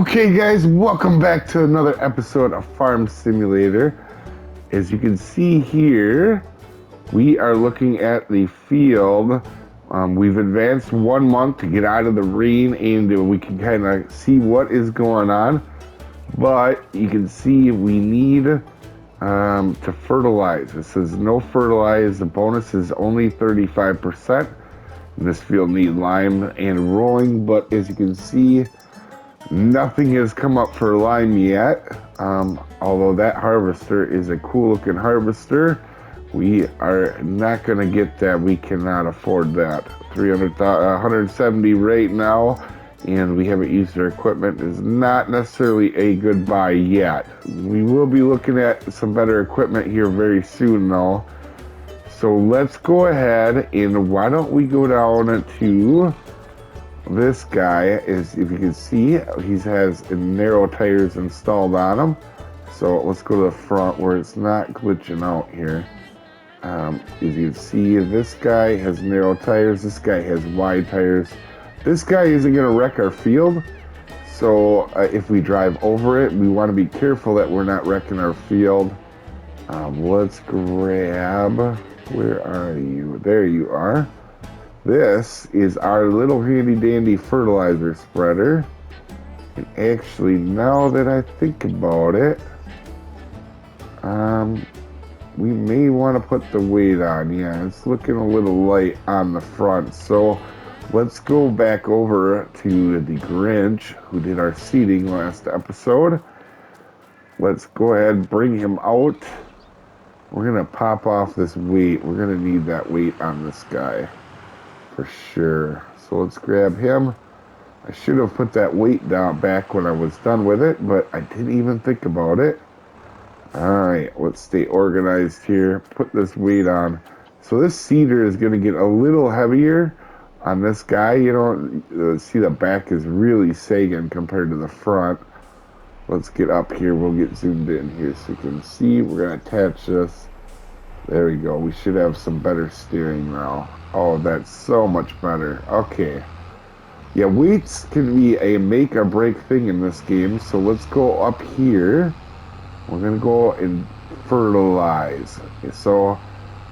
Okay guys, welcome back to another episode of Farm Simulator. As you can see here, we are looking at the field. We've advanced 1 month to get out of the rain and we can kind of see what is going on. But you can see we need to fertilize. It says no fertilize. The bonus is only 35%. This field needs lime and rolling, but as you can see, nothing has come up for lime yet, although that harvester is a cool looking harvester. We are not going to get that. We cannot afford that. 170 right now, and we haven't used our equipment. Is not necessarily a good buy yet. We will be looking at some better equipment here very soon though. So let's go ahead and why don't we go down to this guy. Is, if you can see, he has narrow tires installed on him. So let's go to the front where it's not glitching out here. As you can see, this guy has narrow tires. This guy has wide tires. This guy isn't going to wreck our field. So if we drive over it, we want to be careful that we're not wrecking our field. Let's grab, where are you? There you are. This is our little handy dandy fertilizer spreader. And actually, now that I think about it, we may want to put the weight on. Yeah, it's looking a little light on the front. So let's go back over to the Grinch who did our seeding last episode. Let's go ahead and bring him out. We're going to pop off this weight. We're going to need that weight on this guy for sure. So let's grab him. I should have put that weight down back when I was done with it, but I didn't even think about it. Alright, let's stay organized here. Put this weight on. So this seeder is going to get a little heavier on this guy. You know, see the back is really sagging compared to the front. Let's get up here. We'll get zoomed in here so you can see. We're going to attach this. There we go. We should have some better steering now. Oh, that's so much better. Okay. Yeah, weights can be a make or break thing in this game. So let's go up here. We're going to go and fertilize. Okay, so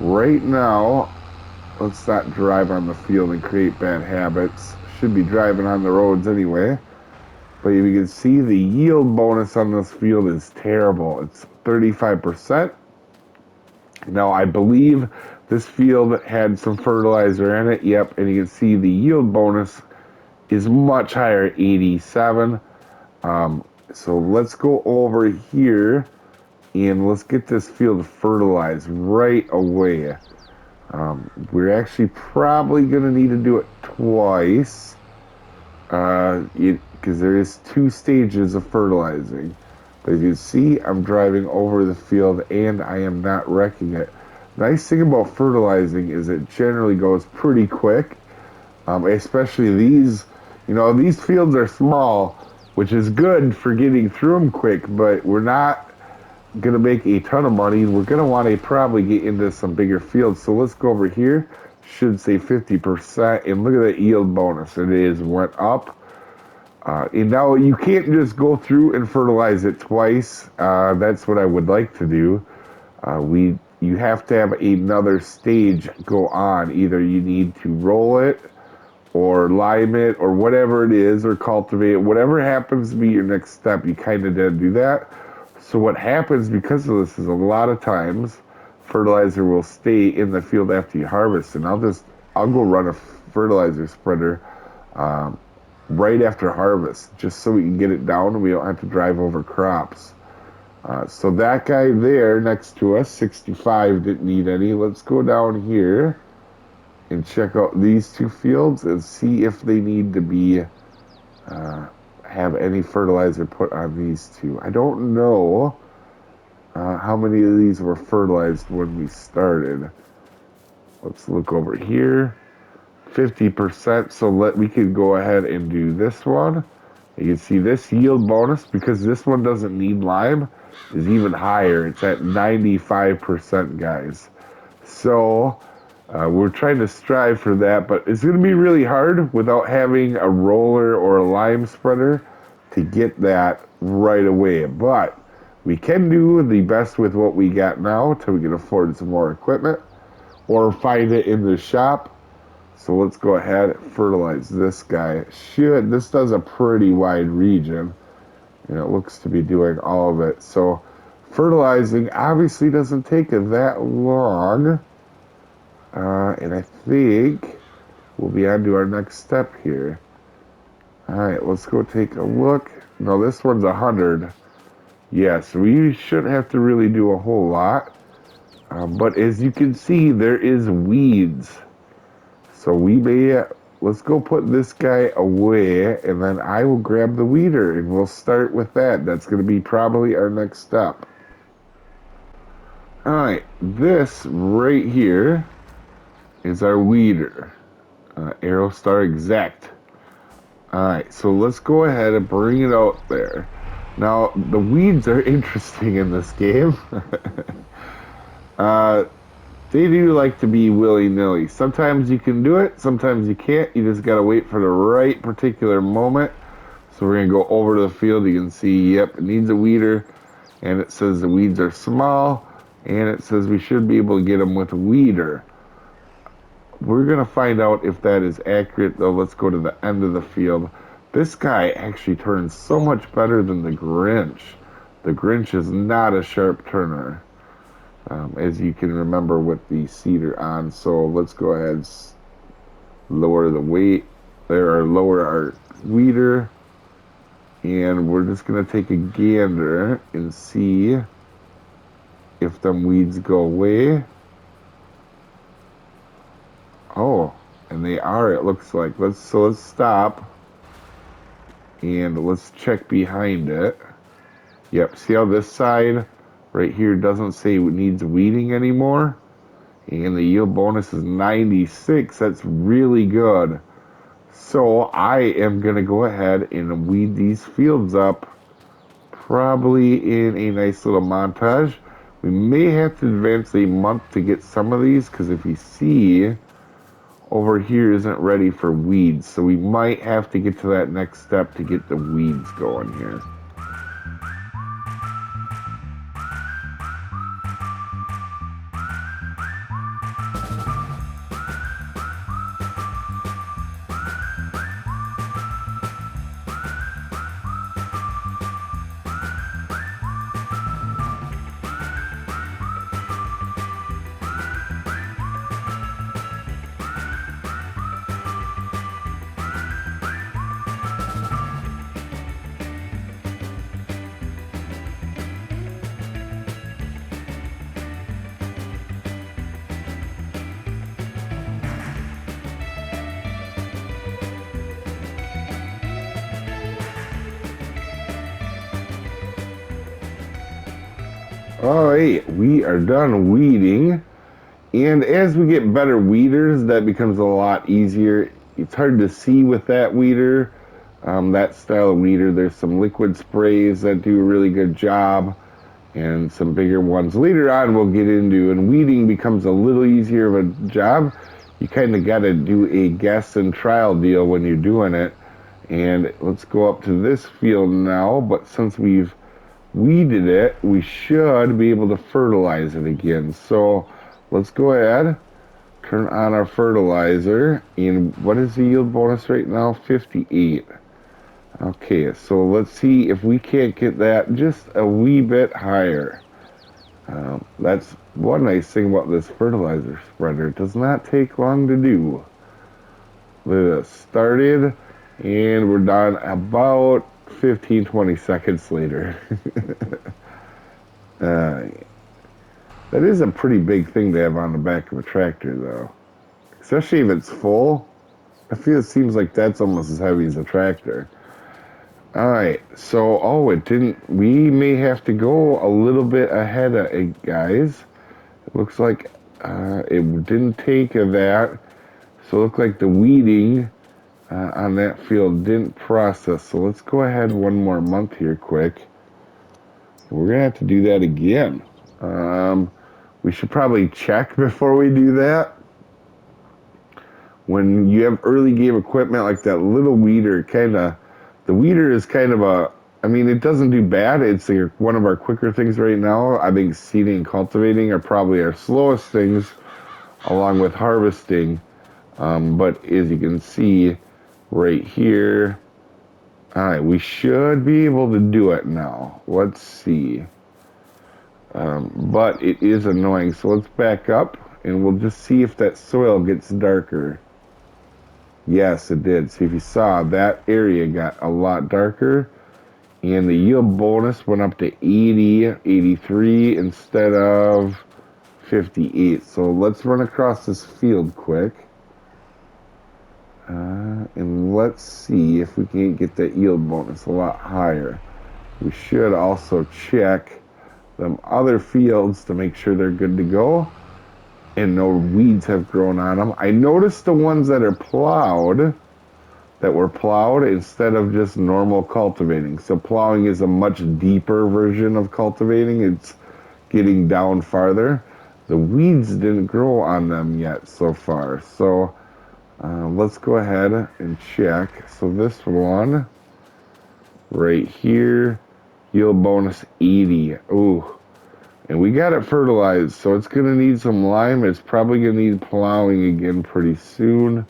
right now, let's not drive on the field and create bad habits. Should be driving on the roads anyway. But you can see the yield bonus on this field is terrible. It's 35%. Now, I believe this field had some fertilizer in it. Yep, and you can see the yield bonus is much higher, 87. So let's go over here and let's get this field fertilized right away. We're actually probably going to need to do it twice because there is 2 stages of fertilizing. But as you see, I'm driving over the field and I am not wrecking it. Nice thing about fertilizing is it generally goes pretty quick, especially these. You know, these fields are small, which is good for getting through them quick, but we're not going to make a ton of money. We're going to want to probably get into some bigger fields. So let's go over here. Should say 50%, and look at that yield bonus. It is went up. And now you can't just go through and fertilize it twice. That's what I would like to do. You have to have another stage go on. Either you need to roll it, or lime it, or whatever it is, or cultivate it. Whatever happens to be your next step, you kind of did do that. So what happens because of this is a lot of times fertilizer will stay in the field after you harvest, and I'll go run a fertilizer spreader right after harvest, just so we can get it down and we don't have to drive over crops. So that guy there next to us, 65, didn't need any. Let's go down here and check out these 2 fields and see if they need to be have any fertilizer put on these 2. I don't know how many of these were fertilized when we started. Let's look over here. 50%, so we could go ahead and do this one. You can see this yield bonus, because this one doesn't need lime, is even higher. It's at 95%, guys. So we're trying to strive for that, but it's going to be really hard without having a roller or a lime spreader to get that right away. But we can do the best with what we got now until we can afford some more equipment or find it in the shop. So let's go ahead and fertilize this guy. This does a pretty wide region, and it looks to be doing all of it. So fertilizing obviously doesn't take that long. And I think we'll be on to our next step here. Alright, let's go take a look. No, this one's 100. Yes, we shouldn't have to really do a whole lot. But as you can see, there is weeds. So let's go put this guy away, and then I will grab the weeder, and we'll start with that. That's going to be probably our next step. Alright, this right here is our weeder. Aerostar Exact. Alright, so let's go ahead and bring it out there. Now, the weeds are interesting in this game. They do like to be willy-nilly. Sometimes you can do it, sometimes you can't. You just gotta wait for the right particular moment. So we're gonna go over to the field. You can see, yep, it needs a weeder. And it says the weeds are small. And it says we should be able to get them with a weeder. We're going to find out if that is accurate, though. Let's go to the end of the field. This guy actually turns so much better than the Grinch. The Grinch is not a sharp turner, as you can remember with the cedar on. So let's go ahead and lower the weight there, or lower our weeder. And we're just going to take a gander and see if them weeds go away. Oh, and they are, it looks like. Let's stop. And let's check behind it. Yep, see how this side right here doesn't say it needs weeding anymore? And the yield bonus is 96. That's really good. So I am going to go ahead and weed these fields up, probably in a nice little montage. We may have to advance a month to get some of these, because if you see, over here isn't ready for weeds, so we might have to get to that next step to get the weeds going here. Alright, we are done weeding, and as we get better weeders, that becomes a lot easier. It's hard to see with that weeder, that style of weeder. There's some liquid sprays that do a really good job, and some bigger ones later on we'll get into, and weeding becomes a little easier of a job. You kind of got to do a guess and trial deal when you're doing it. And let's go up to this field now, but since we've weeded it, we should be able to fertilize it again. So let's go ahead, turn on our fertilizer, and what is the yield bonus right now? 58. Okay, so let's see if we can't get that just a wee bit higher. That's one nice thing about this fertilizer spreader. It does not take long to do. Look at this, started, and we're done about 15-20 seconds later. That is a pretty big thing to have on the back of a tractor, though. Especially if it's full. I feel it seems like that's almost as heavy as a tractor. Alright, so, it didn't, we may have to go a little bit ahead of it, guys. It looks like it didn't take that. So it looked like the weeding on that field didn't process. So let's go ahead one more month here quick. We're going to have to do that again. We should probably check before we do that. When you have early game equipment like that little weeder, The weeder is kind of I mean, it doesn't do bad. It's one of our quicker things right now. I think seeding and cultivating are probably our slowest things, along with harvesting. But as you can see right here, all right, we should be able to do it now. Let's see. But it is annoying, so let's back up and we'll just see if that soil gets darker. Yes, it did. See, if you saw, that area got a lot darker, and the yield bonus went up to 80, 83 instead of 58. So let's run across this field quick. And let's see if we can get that yield bonus a lot higher. We should also check them other fields to make sure they're good to go and no weeds have grown on them. I noticed the ones that are plowed, that were plowed instead of just normal cultivating. So plowing is a much deeper version of cultivating. It's getting down farther. The weeds didn't grow on them yet so far. So let's go ahead and check. So this one right here, yield bonus 80. Ooh. And we got it fertilized, so it's going to need some lime. It's probably going to need plowing again pretty soon.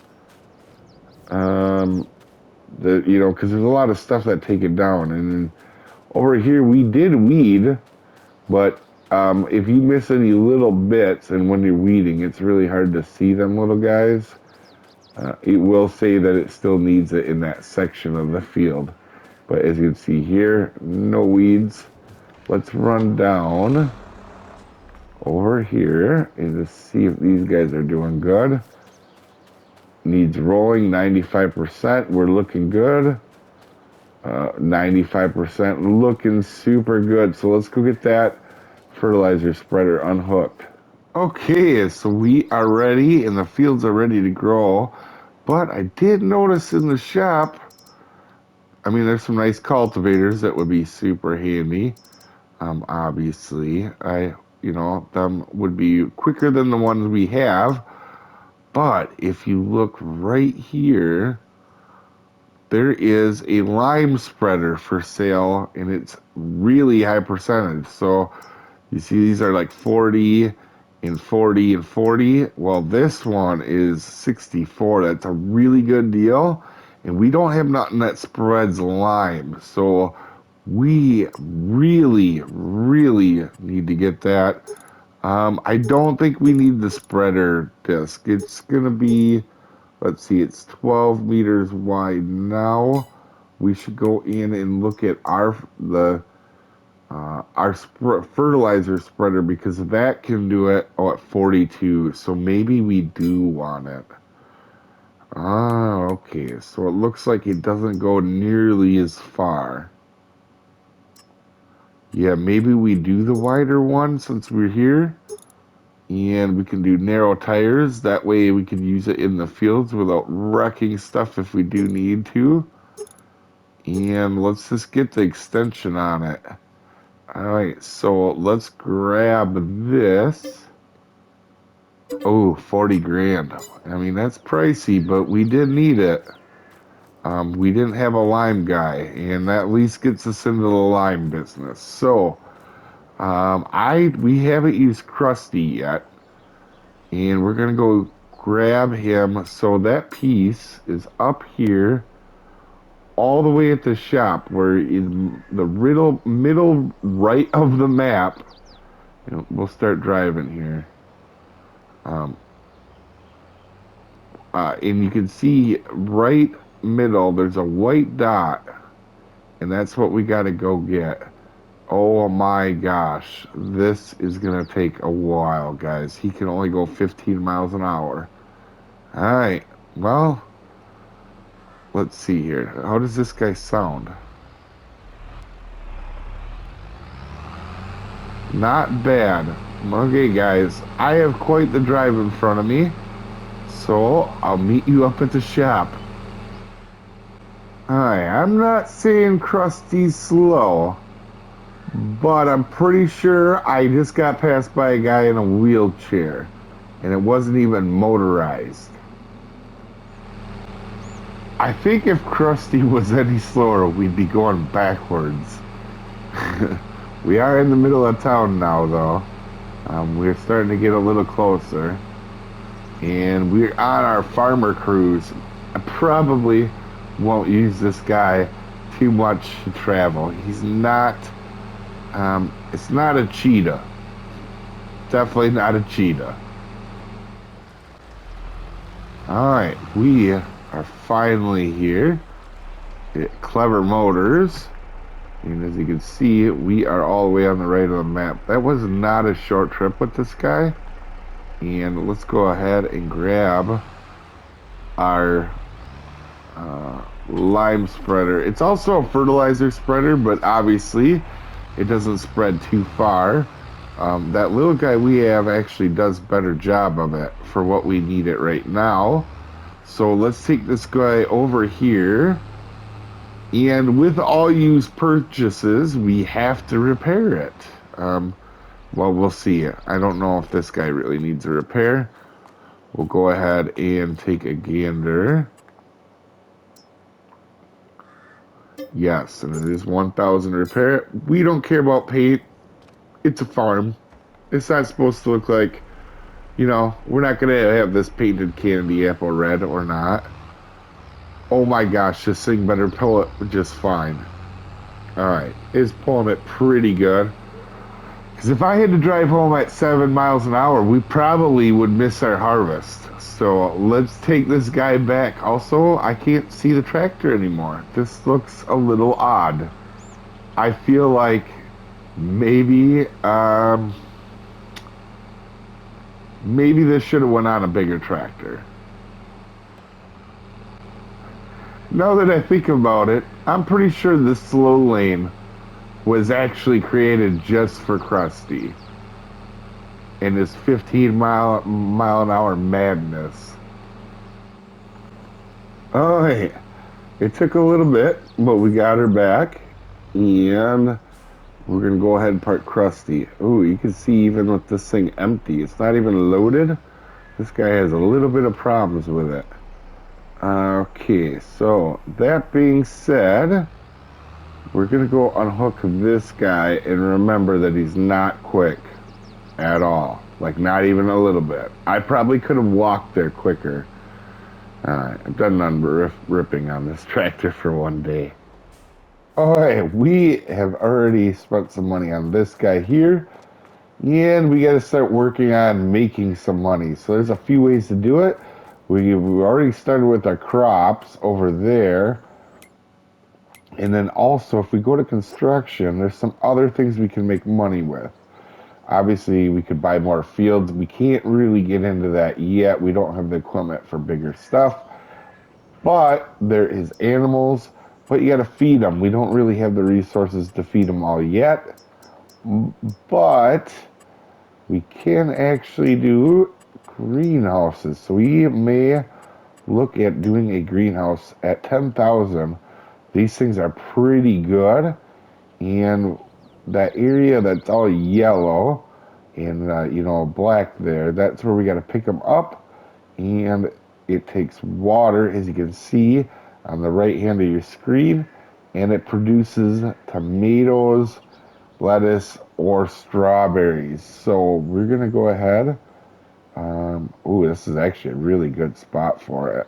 Because there's a lot of stuff that take it down. And over here, we did weed, but if you miss any little bits, and when you're weeding, it's really hard to see them little guys. It will say that it still needs it in that section of the field. But as you can see here, no weeds. Let's run down over here and just see if these guys are doing good. Needs rolling, 95%. We're looking good. 95% looking super good. So let's go get that fertilizer spreader unhooked. Okay, so we are ready and the fields are ready to grow. But I did notice in the shop, I mean, there's some nice cultivators that would be super handy. Obviously, them would be quicker than the ones we have. But if you look right here, there is a lime spreader for sale, and it's really high percentage. So you see these are like 40 and 40 and 40. Well, this one is 64. That's a really good deal. And we don't have nothing that spreads lime. So we really, really need to get that. I don't think we need the spreader disc. It's going to be, let's see, it's 12 meters wide now. We should go in and look at our fertilizer spreader, because that can do it at 42. So maybe we do want it. Okay. So it looks like it doesn't go nearly as far. Yeah, maybe we do the wider one since we're here. And we can do narrow tires. That way we can use it in the fields without wrecking stuff if we do need to. And let's just get the extension on it. Alright, so let's grab this. Oh, 40 grand. I mean, that's pricey, but we did need it. We didn't have a lime guy, and that at least gets us into the lime business. So, we haven't used Krusty yet, and we're gonna go grab him. So that piece is up here, all the way at the shop, where in the middle right of the map. We'll start driving here. And you can see right middle, there's a white dot, and that's what we got to go get. Oh my gosh, this is gonna take a while, guys. He can only go 15 miles an hour. All right, well, let's see here. How does this guy sound? Not bad. Okay, guys, I have quite the drive in front of me, so I'll meet you up at the shop. Hi, I'm not saying Krusty's slow, but I'm pretty sure I just got passed by a guy in a wheelchair, and it wasn't even motorized. I think if Krusty was any slower, we'd be going backwards. We are in the middle of town now, though. We're starting to get a little closer. And we're on our farmer cruise. I probably won't use this guy too much to travel. He's not, it's not a cheetah. Definitely not a cheetah. Alright, we are finally here at Clever Motors. And as you can see, we are all the way on the right of the map. That was not a short trip with this guy. And let's go ahead and grab our lime spreader. It's also a fertilizer spreader, but obviously it doesn't spread too far. That little guy we have actually does a better job of it for what we need it right now. So let's take this guy over here. And with all used purchases, we have to repair it. Well, we'll see. I don't know if this guy really needs a repair. We'll go ahead and take a gander. Yes, and it is 1,000 repair. We don't care about paint. It's a farm. It's not supposed to look like, you know, we're not going to have this painted candy apple red or not. Oh my gosh, this thing better pull it just fine. Alright, it's pulling it pretty good. Because if I had to drive home at 7 miles an hour, we probably would miss our harvest. So let's take this guy back. Also, I can't see the tractor anymore. This looks a little odd. I feel like maybe maybe this should have went on a bigger tractor. Now that I think about it, I'm pretty sure this slow lane was actually created just for Krusty and his 15 mile an hour madness. Oh, hey, it took a little bit, but we got her back, and we're gonna go ahead and park Krusty. Oh, you can see even with this thing empty, it's not even loaded. This guy has a little bit of problems with it. Okay, so that being said, we're going to go unhook this guy and remember that he's not quick at all. Like, not even a little bit. I probably could have walked there quicker. I've done none but ripping on this tractor for one day. Alright, we have already spent some money on this guy here. And we got to start working on making some money. So there's a few ways to do it. We already started with our crops over there. And then also, if we go to construction, there's some other things we can make money with. Obviously, we could buy more fields. We can't really get into that yet. We don't have the equipment for bigger stuff. But there is animals, but you got to feed them. We don't really have the resources to feed them all yet. But we can actually do greenhouses. So we may look at doing a greenhouse at 10,000. These things are pretty good. And that area that's all yellow and, you know, black there, that's where we got to pick them up. And it takes water, as you can see on the right hand of your screen. And it produces tomatoes, lettuce, or strawberries. So we're going to go ahead. Ooh, this is actually a really good spot for it.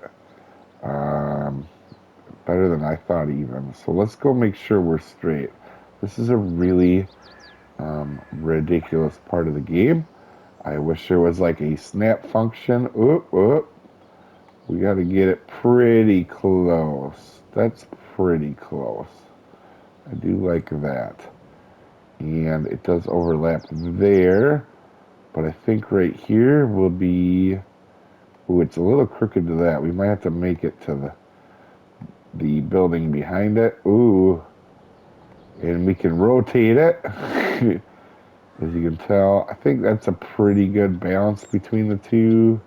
Better than I thought even. So let's go make sure we're straight. This is a really ridiculous part of the game. I wish there was like a snap function. Oop, oop. We got to get it pretty close. That's pretty close. I do like that. And it does overlap there. But I think right here will be... Ooh, it's a little crooked to that. We might have to make it to the building behind it. Ooh. And we can rotate it. As you can tell, I think that's a pretty good balance between the two.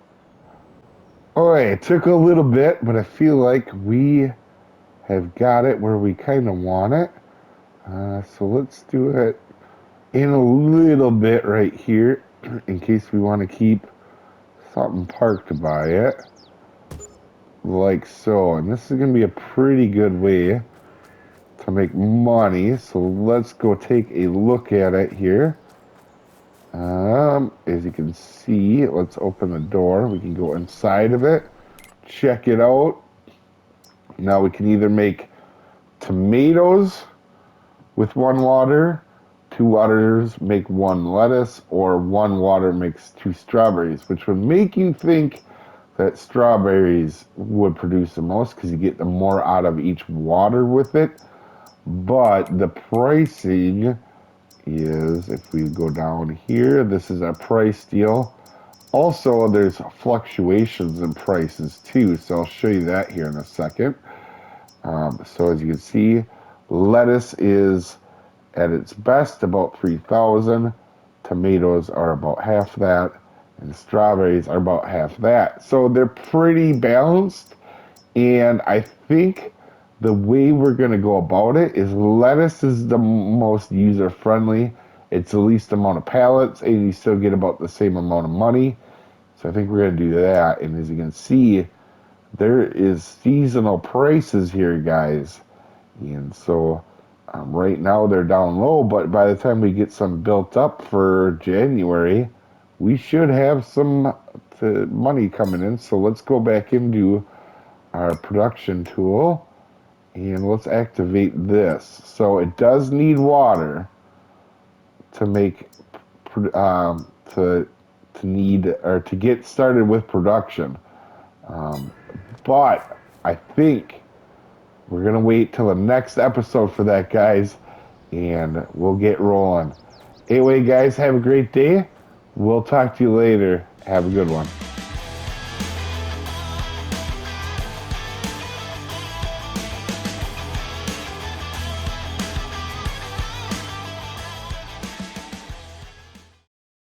Alright, it took a little bit, but I feel like we have got it where we kind of want it. So let's do it in a little bit right here, in case we want to keep something parked by it. like so. And this is going to be a pretty good way to make money. So let's go take a look at it here. As you can see, let's open the door. We can go inside of it, check it out. Now we can either make tomatoes with 1 water, 2 waters make 1 lettuce, or 1 water makes 2 strawberries, which would make you think that strawberries would produce the most because you get the more out of each water with it. But the pricing is, if we go down here, this is a price deal. Also, there's fluctuations in prices too, so I'll show you that here in a second. So as you can see, lettuce is at its best about 3,000. Tomatoes are about half that, and strawberries are about half that. So they're pretty balanced, and I think the way we're going to go about it is lettuce is the most user-friendly. It's the least amount of pallets, and you still get about the same amount of money. So I think we're going to do that, and as you can see, there is seasonal prices here, guys. And so right now they're down low, but by the time we get some built up for January, we should have some money coming in. So let's go back into our production tool and let's activate this. So it does need water to make to need or to get started with production. But I think we're going to wait till the next episode for that, guys, and we'll get rolling. Anyway, guys, have a great day. We'll talk to you later. Have a good one.